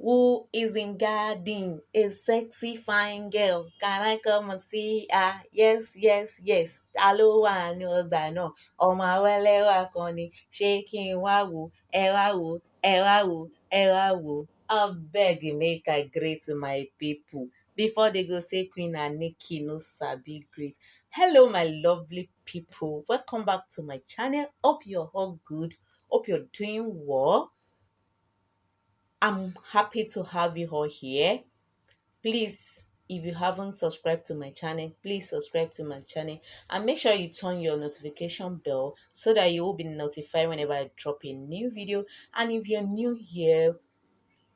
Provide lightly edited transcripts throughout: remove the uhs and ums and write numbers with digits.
Who is in garden? A sexy fine girl. Can I come and see her? Yes, yes, yes. Talo wà ní ọgbà náà. Ọmọ awẹ́lẹ́wà kan ni. Ṣé kí n wá wò? Ẹ wá wò, ẹ wá wò, ẹ wá wò. Abeg make I greet my people before they go say Queen Aniki no sabi greet. Hello, my lovely people. Welcome back to my channel. Hope you're all good. Hope you're doing well. I'm happy to have you all here. Please, if you haven't subscribed to my channel, please subscribe to my channel and make sure you turn your notification bell so that you will be notified whenever I drop a new video. And if you're new here,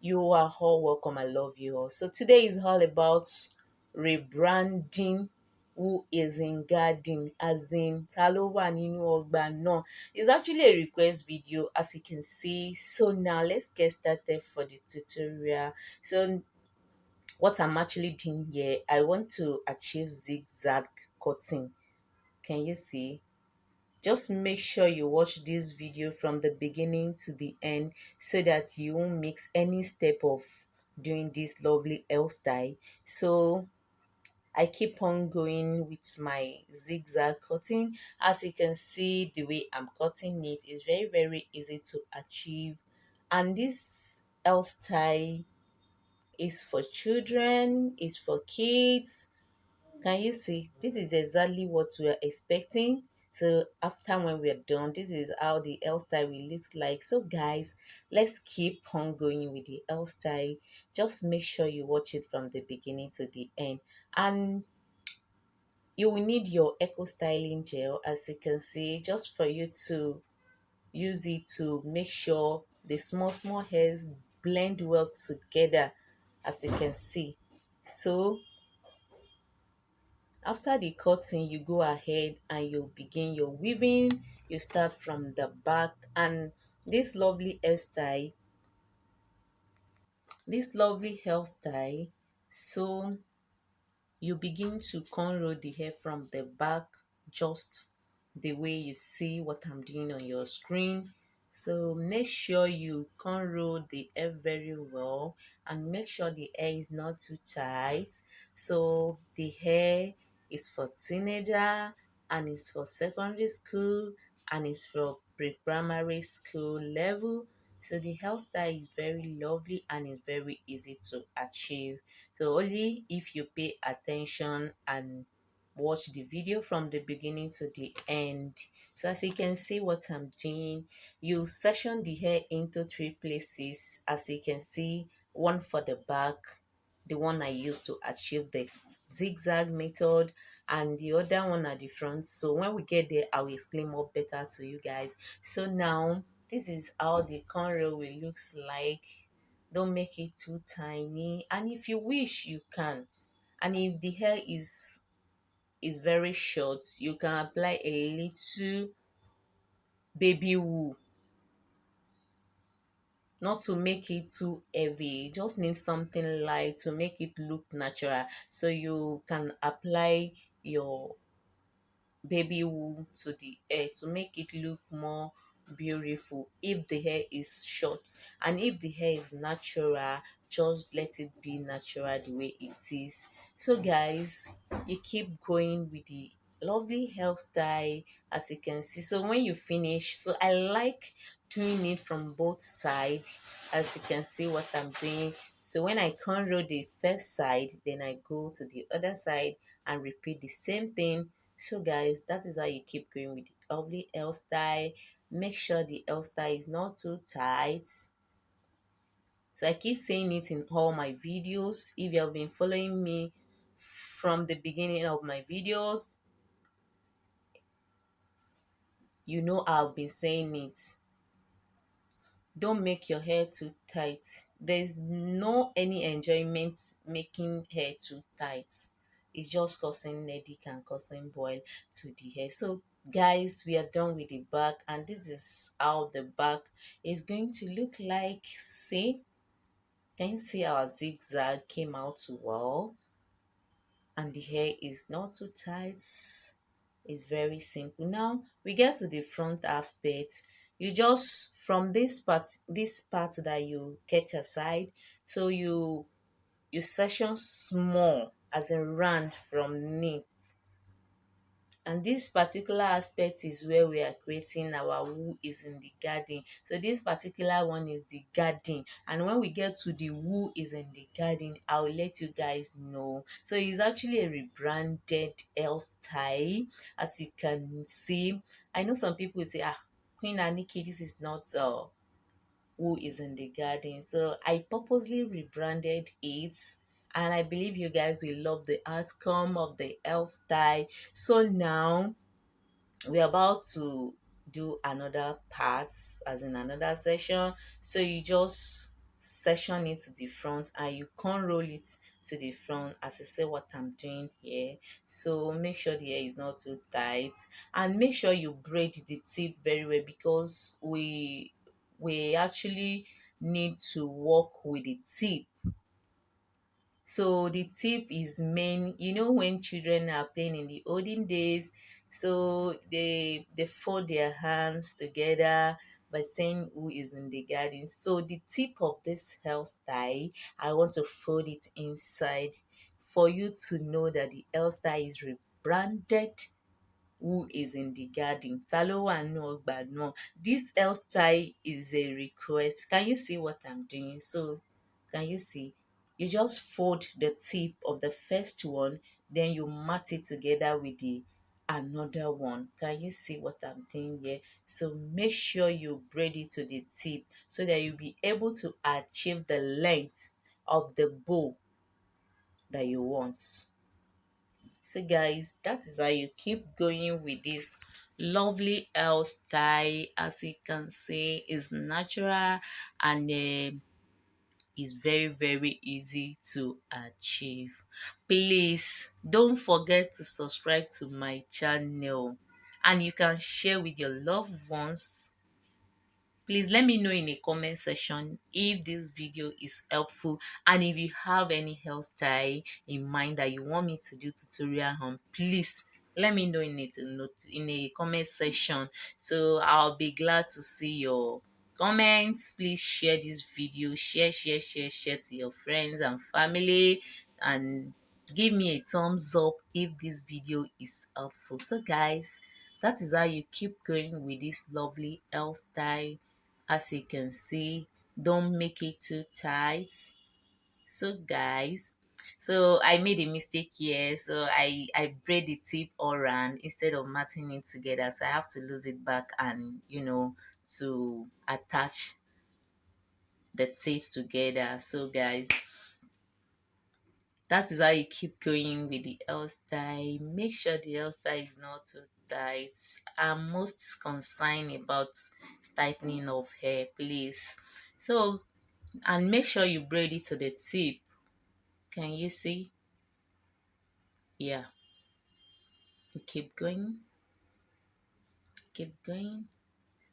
you are all welcome. I love you all. So today is all about rebranding. Who is in garden, as in Talo wà nínú ọgbà náà. It's actually a request video, as you can see. So now let's get started for the tutorial. So what I'm actually doing here, I want to achieve zigzag cutting. Can you see? Just make sure you watch this video from the beginning to the end so that you won't mix any step of doing this lovely hairstyle. So I keep on going with my zigzag cutting. As you can see, the way I'm cutting it is very, very easy to achieve. And this hairstyle is for children, is for kids. Can you see? This is exactly what we are expecting. So after when we are done, this is how the hairstyle will look like. So guys, let's keep on going with the hairstyle. Just make sure you watch it from the beginning to the end. And you will need your eco styling gel, as you can see, just for you to use it to make sure the small hairs blend well together, as you can see. So after the cutting, you go ahead and you begin your weaving. You start from the back, and this lovely hairstyle, so you begin to cornrow the hair from the back, just the way you see what I'm doing on your screen. So make sure you cornrow the hair very well, and make sure the hair is not too tight. So the hair is for teenager, and it's for secondary school, and it's for pre-primary school level. So the hairstyle is very lovely and it's very easy to achieve. So only if you pay attention and watch the video from the beginning to the end. So as you can see what I'm doing, you section the hair into 3 places. As you can see, one for the back, the one I used to achieve the zigzag method, and the other one at the front. So when we get there, I will explain more better to you guys. So now this is how the cornrow will looks like. Don't make it too tiny, and if you wish, you can. And if the hair is very short, you can apply a little baby wool, not to make it too heavy. You just need something light to make it look natural. So you can apply your baby wool to the hair to make it look more beautiful if the hair is short. And if the hair is natural, just let it be natural the way it is. So guys, you keep going with the lovely hairstyle, as you can see. So when you finish, so I like doing it from both sides, as you can see what I'm doing. So when I cornrow the first side, then I go to the other side and repeat the same thing. So guys, that is how you keep going with the lovely hairstyle. Make sure the hairstyle is not too tight. So I keep saying it in all my videos. If you have been following me from the beginning of my videos, you know I've been saying it. Don't make your hair too tight. There's no any enjoyment making hair too tight. It's just causing headache and causing boil to the hair. So guys, we are done with the back, and this is how the back is going to look like. See, can you see our zigzag came out well, and the hair is not too tight. It's very simple. Now we get to the front aspect. You just, from this part that you kept aside, So you section small as in round from knit. And this particular aspect is where we are creating our who is in the garden. So this particular one is the garden, and when we get to the who is in the garden, I'll let you guys know. So it's actually a rebranded hairstyle. As you can see, I know some people say, Queen Aniki, this is not who is in the garden. So I purposely rebranded it, and I believe you guys will love the outcome of the hairstyle. So now we're about to do another part, as in another session. So you just section it to the front and you roll it to the front, as I say what I'm doing here. So make sure the hair is not too tight, and make sure you braid the tip very well, because we actually need to work with the tip. So the tip is main, when children are playing in the olden days, so they fold their hands together by saying who is in the garden. So the tip of this hairstyle, I want to fold it inside for you to know that the hairstyle is rebranded who is in the garden. Talo and no ogba no. This hairstyle is a request. Can you see what I'm doing? So can you see? You just fold the tip of the first one, then you mat it together with the another one. Can you see what I'm doing here? So make sure you braid it to the tip so that you'll be able to achieve the length of the bow that you want. So guys, that is how you keep going with this lovely hairstyle. As you can see, is natural, and is very very easy to achieve. Please don't forget to subscribe to my channel, and you can share with your loved ones. Please let me know in the comment section if this video is helpful, and if you have any hairstyle in mind that you want me to do tutorial on, please let me know in it in a comment section. So I'll be glad to see your comments. Please share this video, share to your friends and family, and give me a thumbs up if this video is helpful. So guys, that is how you keep going with this lovely hairstyle. As you can see, don't make it too tight. So guys, so I made a mistake here. So I braid the tip all around instead of matting it together, so I have to lose it back, and to attach the tips together. So guys, that is how you keep going with the hairstyle. Make sure the hairstyle is not too tight. I'm most concerned about tightening of hair, please. So, and make sure you braid it to the tip. Can you see? Yeah. You keep going.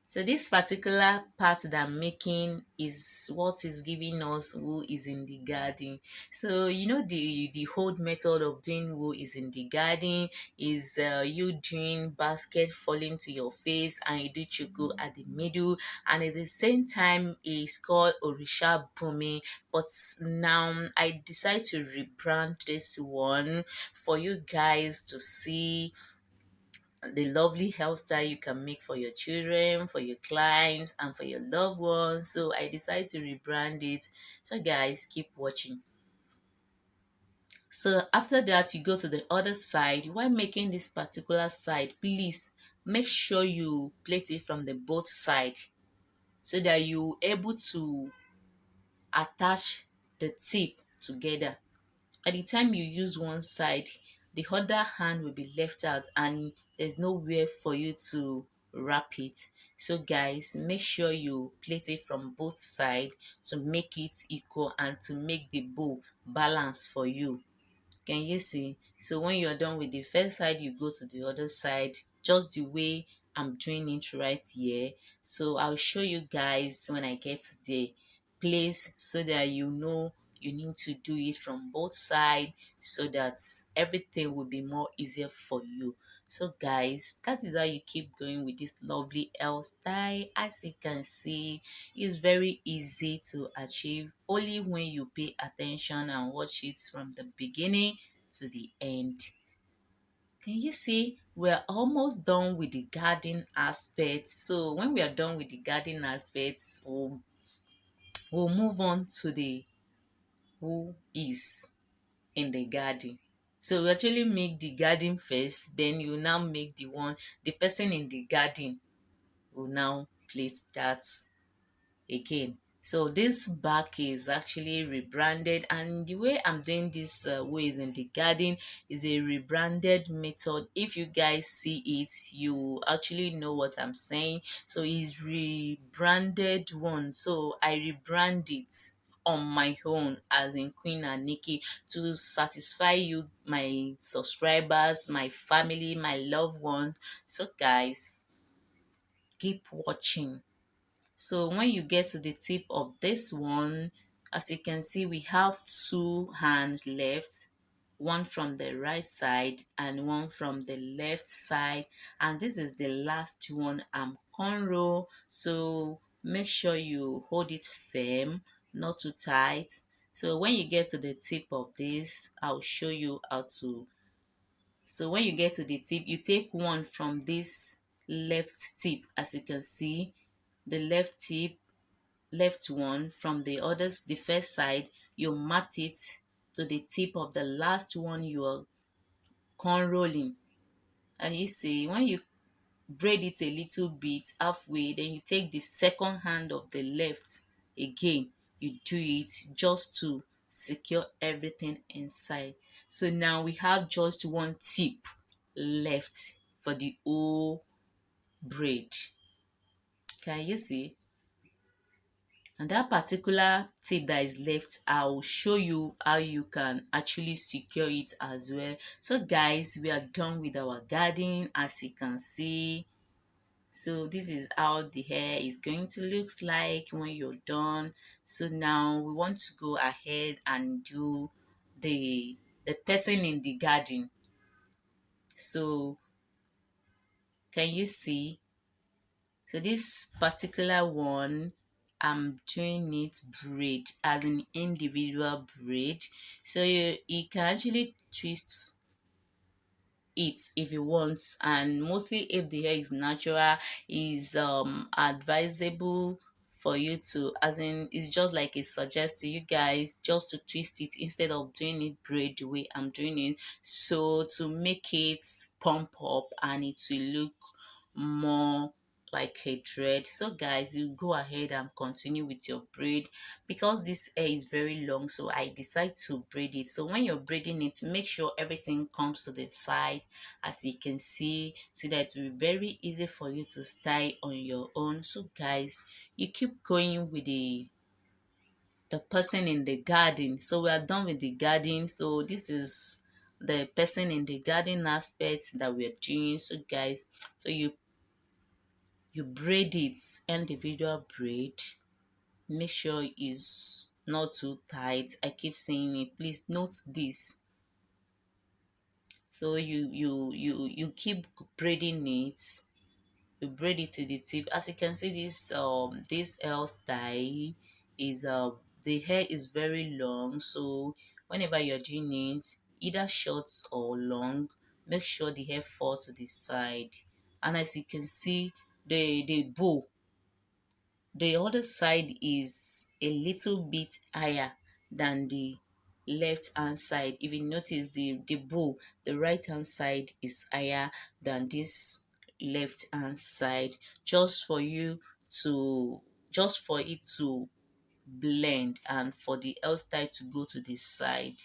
So this particular part that I'm making is what is giving us who is in the garden. So the whole method of doing who is in the garden is you doing basket falling to your face, and you do chuku at the middle, and at the same time it's called orisha bumi. But now I decide to rebrand this one for you guys to see the lovely hairstyle you can make for your children, for your clients, and for your loved ones. So I decided to rebrand it. So guys, keep watching. So after that, you go to the other side. While making this particular side, please make sure you plait it from the both side, so that you're able to attach the tip together. By the time you use one side, the other hand will be left out, and there's nowhere for you to wrap it. So guys, make sure you plait it from both sides to make it equal and to make the bow balance for you. Can you see? So when you're done with the first side, you go to the other side, just the way I'm doing it right here. So I'll show you guys when I get to the place, so that you need to do it from both sides so that everything will be more easier for you. So guys, that is how you keep going with this lovely hairstyle. As you can see, it's very easy to achieve only when you pay attention and watch it from the beginning to the end. Can you see we're almost done with the garden aspect? So when we are done with the garden aspects, we'll move on to the who is in the garden. So we actually make the garden first, then you now make the person in the garden will now plait that again. So this back is actually rebranded, and the way I'm doing this ways in the garden is a rebranded method. If you guys see it, you actually know what I'm saying. So it's rebranded one. So I rebrand it on my own as in Queen and Nikki to satisfy you, my subscribers, my family, my loved ones. So guys, keep watching. So when you get to the tip of this one, as you can see, we have two hands left, one from the right side and one from the left side. And this is the last one, cornrow. So make sure you hold it firm, not too tight. So when you get to the tip of this, I'll show you how to. So when you get to the tip, you take one from this left tip, as you can see, the left tip, left one from the others, the first side, you mat it to the tip of the last one you are corn rolling. And you see, when you braid it a little bit halfway, then you take the second hand of the left again, you do it just to secure everything inside. So now we have just one tip left for the whole braid. Can you see? And that particular tip that is left, I'll show you how you can actually secure it as well. So guys, we are done with our garden, as you can see. So this is how the hair is going to look like when you're done. So now we want to go ahead and do the person in the garden. So can you see? So this particular one, I'm doing it braid as an individual braid. So you can actually twist it if you want, and mostly if the hair is natural, is advisable for you to, as in, it's just like it suggests to you guys just to twist it instead of doing it braid the way I'm doing it, so to make it pump up and it will look more like a dread. So guys, you go ahead and continue with your braid. Because this hair is very long, so I decide to braid it. So when you're braiding it, make sure everything comes to the side, as you can see, so that it will be very easy for you to style on your own. So guys, you keep going with the person in the garden. So we are done with the garden. So this is the person in the garden aspect that we're doing. So guys, so you braid it individual braid. Make sure it's not too tight. I keep saying it, please note this. So you keep braiding it. You braid it to the tip. As you can see, this hairstyle is the hair is very long. So whenever you're doing it, either short or long, make sure the hair falls to the side. And as you can see, the bow, the other side is a little bit higher than the left hand side. If you notice, the bow, the right hand side is higher than this left hand side, just for you to just for it to blend and for the hairstyle to go to the side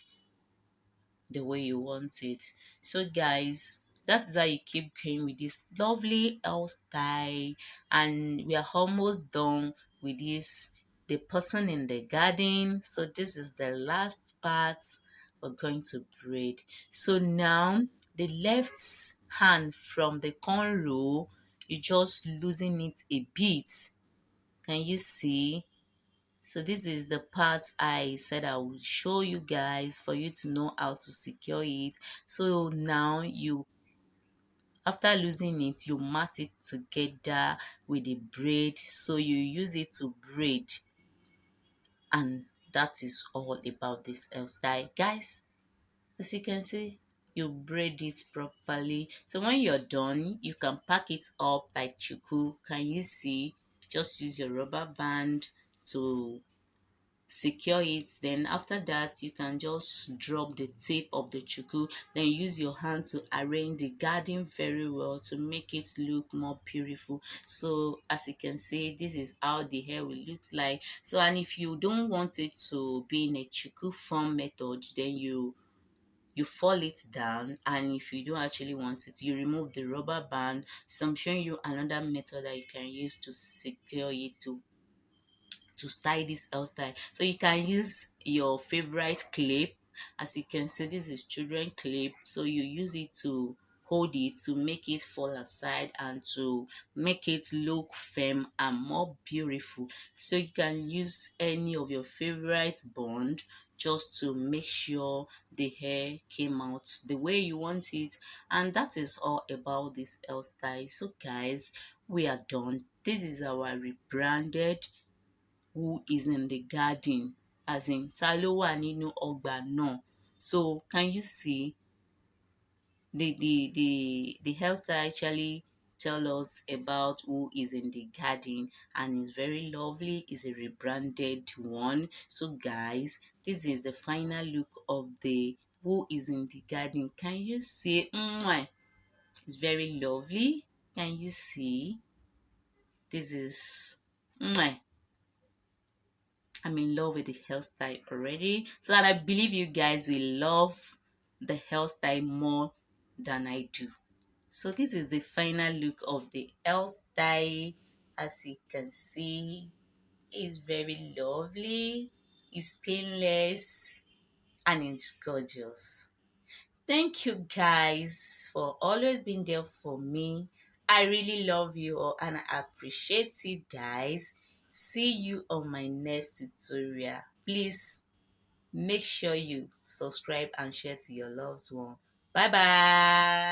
the way you want it. So guys, that's how you keep going with this lovely hairstyle, and we are almost done with this, the person in the garden. So this is the last part we're going to braid. So now the left hand from the cornrow, you just loosen it a bit. Can you see? So this is the part I said I would show you guys for you to know how to secure it. So now you, after losing it, you mat it together with the braid. So you use it to braid, and that is all about this hairstyle, guys. As you can see, you braid it properly. So when you're done, you can pack it up like chuku. Can you see? Just use your rubber band to secure it. Then after that, you can just drop the tip of the chuku, then use your hand to arrange the garden very well to make it look more beautiful. So as you can see, this is how the hair will look like. So, and if you don't want it to be in a chuku form method, then you fall it down, and if you don't actually want it, you remove the rubber band. So I'm showing you another method that you can use to secure it, to style this hairstyle. So you can use your favorite clip. As you can see, this is children clip. So you use it to hold it, to make it fall aside and to make it look firm and more beautiful. So you can use any of your favorite bond just to make sure the hair came out the way you want it. And that is all about this hairstyle. So guys, we are done. This is our rebranded who is in the garden, as in Talo wà nínú ọgbà náà. So can you see the hairstyle actually tell us about who is in the garden, and it's very lovely. It's a rebranded one. So guys, this is the final look of the who is in the garden. Can you see? Mwah! It's very lovely. Can you see? This is mwah. I'm in love with the hairstyle already. So and I believe you guys will love the hairstyle more than I do. So this is the final look of the hairstyle. As you can see, it's very lovely, it's painless, and it's gorgeous. Thank you guys for always being there for me. I really love you all and I appreciate you guys. See you on my next tutorial. Please make sure you subscribe and share to your loved one. Bye bye.